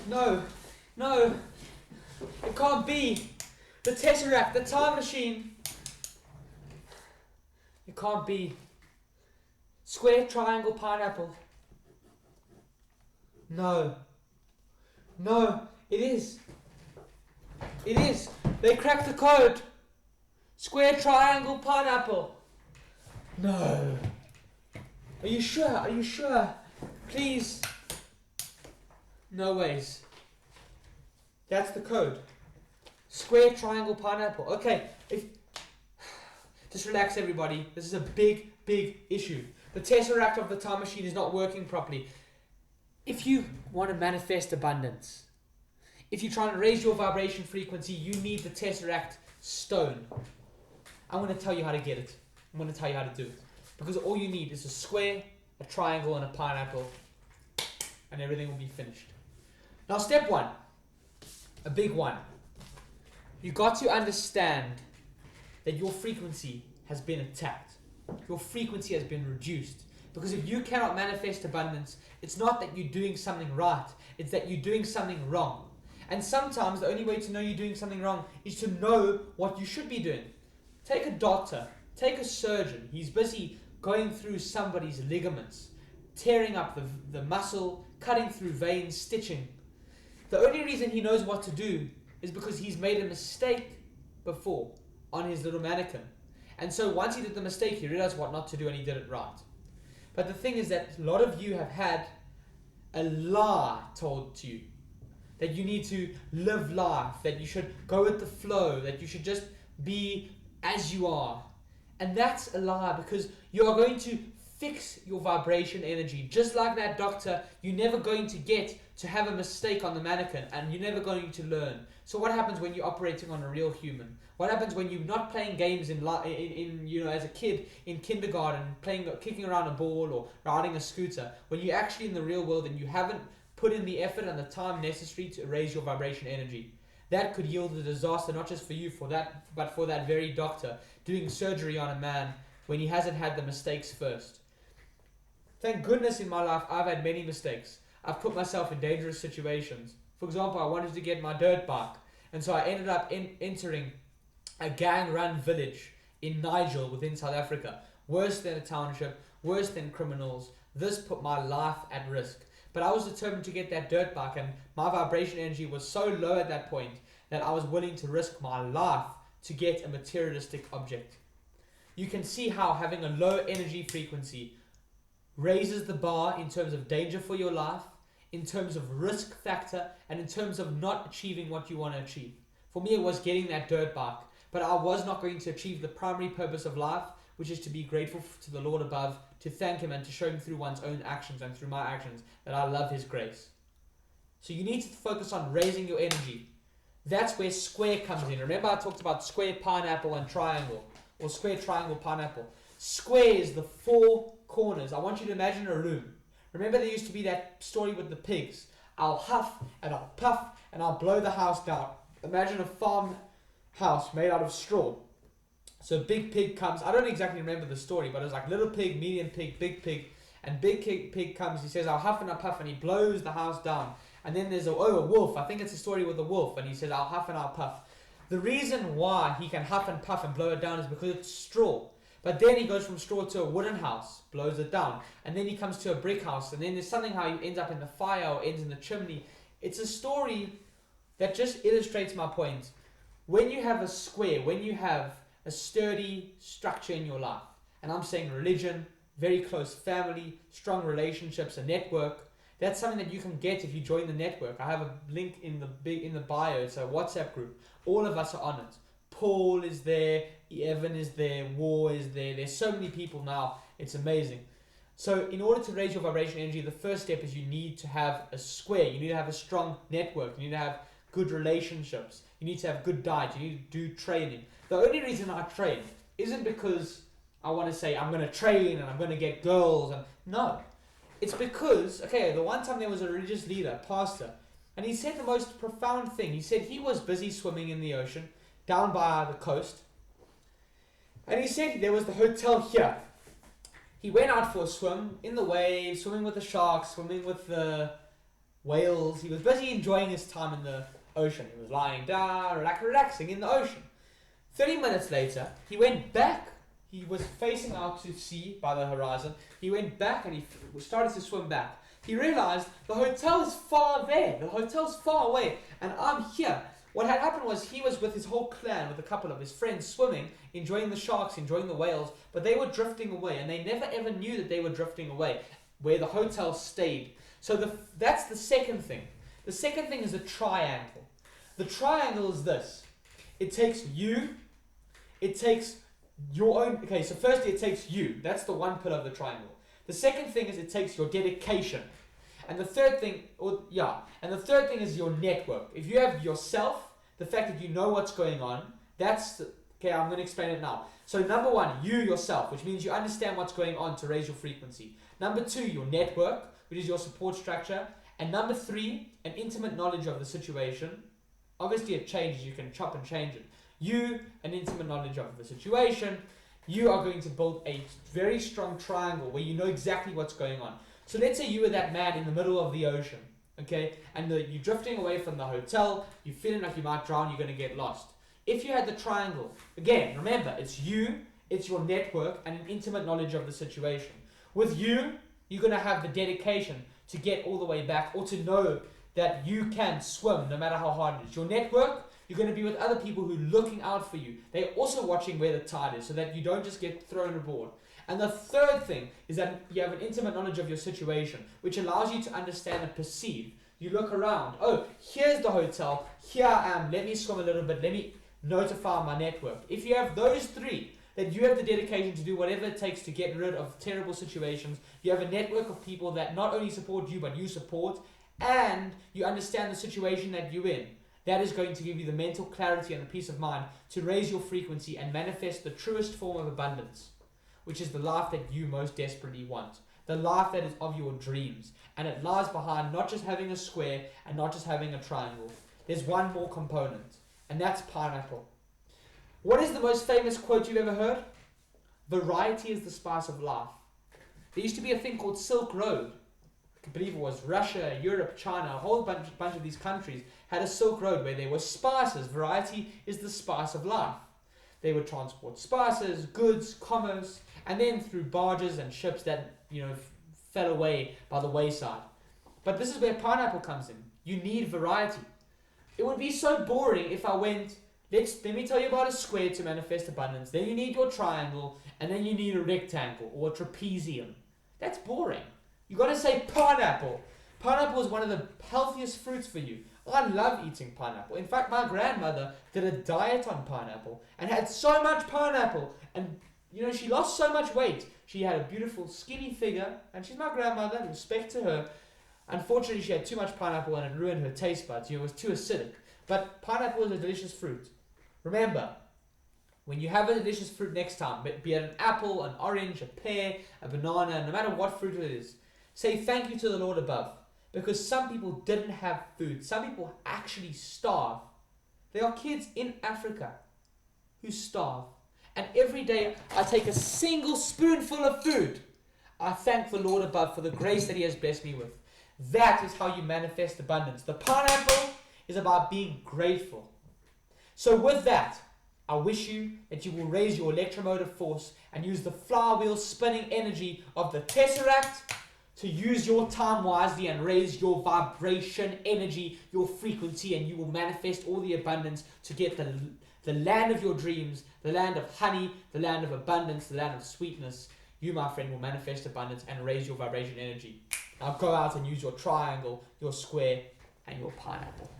No. No. It can't be. The Tesseract, the time machine. It can't be. Square, triangle, pineapple. No. No, it is. It is. They cracked the code. Square, triangle, pineapple. No. Are you sure? Are you sure? Please. No ways. That's the code. Square, triangle, pineapple. Okay, just relax everybody. This is a big, big issue. The Tesseract of the time machine is not working properly. If you want to manifest abundance, if you're trying to raise your vibration frequency, you need the Tesseract stone. I'm going to tell you how to get it. I'm going to tell you how to do it. Because all you need is a square, a triangle, and a pineapple, and everything will be finished. Now, step one, a big one. You got to understand that your frequency has been attacked. Your frequency has been reduced. Because if you cannot manifest abundance, it's not that you're doing something right, it's that you're doing something wrong. And sometimes the only way to know you're doing something wrong is to know what you should be doing. Take a doctor, take a surgeon. He's busy going through somebody's ligaments, tearing up the muscle, cutting through veins, stitching. The only reason he knows what to do is because he's made a mistake before on his little mannequin. And so once he did the mistake, he realized what not to do and he did it right. But the thing is that a lot of you have had a lie told to you. That you need to live life, that you should go with the flow, that you should just be as you are. And that's a lie, because you are going to fix your vibration energy. Just like that doctor, you're never going to get to have a mistake on the mannequin, and you're never going to learn. So what happens when you're operating on a real human? What happens when you're not playing games in as a kid in kindergarten, kicking around a ball or riding a scooter? When you're actually in the real world and you haven't put in the effort and the time necessary to raise your vibration energy. That could yield a disaster, not just for you, but for that very doctor doing surgery on a man when he hasn't had the mistakes first. Thank goodness in my life I've had many mistakes. I've put myself in dangerous situations. For example, I wanted to get my dirt bike, and so I ended up entering a gang-run village in Nigel within South Africa. Worse than a township, worse than criminals. This put my life at risk. But I was determined to get that dirt bike, and my vibration energy was so low at that point that I was willing to risk my life to get a materialistic object. You can see how having a low energy frequency raises the bar in terms of danger for your life, in terms of risk factor, and in terms of not achieving what you want to achieve. For me, it was getting that dirt bike, but I was not going to achieve the primary purpose of life, which is to be grateful to the Lord above, to thank Him, and to show Him through one's own actions and through my actions that I love His grace. So you need to focus on raising your energy. That's where square comes in. Remember I talked about square, pineapple, and triangle, or square, triangle, pineapple. Square is the four corners. I want you to imagine a room. Remember there used to be that story with the pigs. I'll huff and I'll puff and I'll blow the house down. Imagine a farmhouse made out of straw. So big pig comes. I don't exactly remember the story, but it was like little pig, medium pig, big pig. And big pig comes, he says, I'll huff and I'll puff, and he blows the house down. And then there's a wolf. I think it's a story with a wolf, and he says, I'll huff and I'll puff. The reason why he can huff and puff and blow it down is because it's straw. But then he goes from straw to a wooden house, blows it down. And then he comes to a brick house, and then there's something how he ends up in the fire or ends in the chimney. It's a story that just illustrates my point. When you have a square, when you have a sturdy structure in your life, and I'm saying religion, very close family, strong relationships, a network, that's something that you can get if you join the network. I have a link in the bio. It's a WhatsApp group. All of us are on it. Paul is there, Evan is there, War is there. There's so many people now. It's amazing. So in order to raise your vibration energy, the first step is you need to have a square. You need to have a strong network. You need to have good relationships. You need to have good diet. You need to do training. The only reason I train isn't because I want to say I'm going to train and I'm going to get girls. No. It's because, the one time there was a religious leader, pastor, and he said the most profound thing. He said he was busy swimming in the ocean, down by the coast. And he said there was the hotel here. He went out for a swim in the waves, swimming with the sharks, swimming with the whales. He was busy enjoying his time in the ocean. He was lying down, relaxing in the ocean. 30 minutes later, he went back. He was facing out to sea by the horizon. He went back and he started to swim back. He realized the hotel is far there. The hotel's far away, and I'm here. What had happened was he was with his whole clan, with a couple of his friends, swimming, enjoying the sharks, enjoying the whales, but they were drifting away, and they never ever knew that they were drifting away, where the hotel stayed. So that's the second thing. The second thing is a triangle. The triangle is this. It takes you, it takes your own, okay, so firstly it takes you. That's the one pillar of the triangle. The second thing is it takes your dedication. And the third thing, is your network. If you have yourself, the fact that you know what's going on, okay, I'm going to explain it now. So number one, you yourself, which means you understand what's going on to raise your frequency. Number two, your network, which is your support structure. And number three, an intimate knowledge of the situation. Obviously it changes, you can chop and change it. You, an intimate knowledge of the situation. You are going to build a very strong triangle where you know exactly what's going on. So let's say you were that man in the middle of the ocean, okay? And you're drifting away from the hotel, you're feeling like you might drown, you're going to get lost. If you had the triangle, again, remember, it's you, it's your network, and an intimate knowledge of the situation. With you, you're going to have the dedication to get all the way back, or to know that you can swim no matter how hard it is. Your network, you're going to be with other people who are looking out for you. They're also watching where the tide is so that you don't just get thrown aboard. And the third thing is that you have an intimate knowledge of your situation, which allows you to understand and perceive. You look around. Oh, here's the hotel. Here I am. Let me swim a little bit. Let me notify my network. If you have those three, that you have the dedication to do whatever it takes to get rid of terrible situations. You have a network of people that not only support you, but you support, and you understand the situation that you're in. That is going to give you the mental clarity and the peace of mind to raise your frequency and manifest the truest form of abundance, which is the life that you most desperately want. The life that is of your dreams. And it lies behind not just having a square and not just having a triangle. There's one more component, and that's pineapple. What is the most famous quote you've ever heard? Variety is the spice of life. There used to be a thing called Silk Road. I believe it was Russia, Europe, China, a whole bunch of these countries had a Silk Road where there were spices. Variety is the spice of life. They would transport spices, goods, commerce, and then through barges and ships that fell away by the wayside. But this is where pineapple comes in. You need variety. It would be so boring if I went, let me tell you about a square to manifest abundance. Then you need your triangle, and then you need a rectangle or a trapezium. That's boring. You got to say pineapple. Pineapple is one of the healthiest fruits for you. I love eating pineapple. In fact, my grandmother did a diet on pineapple and had so much pineapple, and she lost so much weight. She had a beautiful skinny figure, and she's my grandmother, respect to her. Unfortunately, she had too much pineapple and it ruined her taste buds. It was too acidic. But pineapple is a delicious fruit. Remember, when you have a delicious fruit next time, be it an apple, an orange, a pear, a banana, no matter what fruit it is, say thank you to the Lord above. Because some people didn't have food. Some people actually starve. There are kids in Africa who starve. And every day I take a single spoonful of food. I thank the Lord above for the grace that He has blessed me with. That is how you manifest abundance. The pineapple is about being grateful. So with that, I wish you that you will raise your electromotive force and use the flywheel spinning energy of the Tesseract to use your time wisely and raise your vibration energy, your frequency, and you will manifest all the abundance to get the land of your dreams, the land of honey, the land of abundance, the land of sweetness. You, my friend, will manifest abundance and raise your vibration energy. Now go out and use your triangle, your square, and your pineapple.